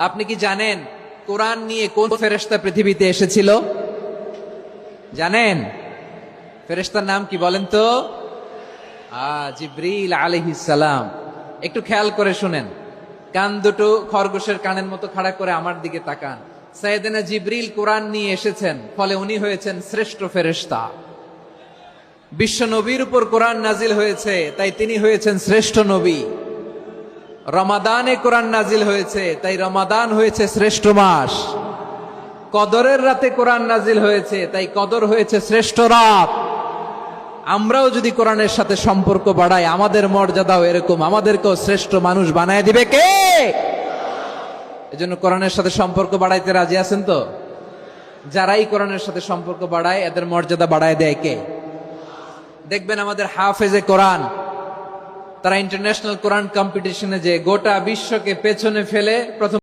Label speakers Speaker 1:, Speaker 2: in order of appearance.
Speaker 1: আপনি কি জানেন কোরআন নিয়ে কোন ফেরেশতা পৃথিবীতে এসেছিল? জানেন ফেরেশতার নাম কি বলেন তো? জিবরিল আলাইহিস সালাম। একটু খেয়াল করে শুনেন, কান দুটো খরগোশের কানের মতো খাড়া করে আমার দিকে তাকান। সাইয়েদনা জিবরিল কোরআন নিয়ে এসেছেন, ফলে উনি হয়েছেন শ্রেষ্ঠ ফেরেশতা। বিশ্ব নবীর উপর কোরআন নাজিল হয়েছে, তাই তিনি হয়েছেন শ্রেষ্ঠ নবী। রমাদানে কোরআন নাজিল হয়েছে, তাই রমাদান হয়েছে শ্রেষ্ঠ মাস। কদরের রাতে কোরআন নাজিল হয়েছে, তাই কদর হয়েছে শ্রেষ্ঠ রাত। আমরাও যদি কোরআনের সাথে সম্পর্ক বাড়াই, আমাদের মর্যাদাও এরকম, আমাদেরকেও শ্রেষ্ঠ মানুষ বানায় দিবে কে? এজন্য কোরআনের সাথে সম্পর্ক বাড়াইতে রাজি আছেন তো? যারাই কোরআনের সাথে সম্পর্ক বাড়ায়, এদের মর্যাদা বাড়ায় দেয় কে? দেখবেন আমাদের হাফেজে কোরআন, তারা ইন্টারন্যাশনাল কোরআন কম্পিটিশনে যে গোটা বিশ্বকে পেছনে ফেলে প্রথম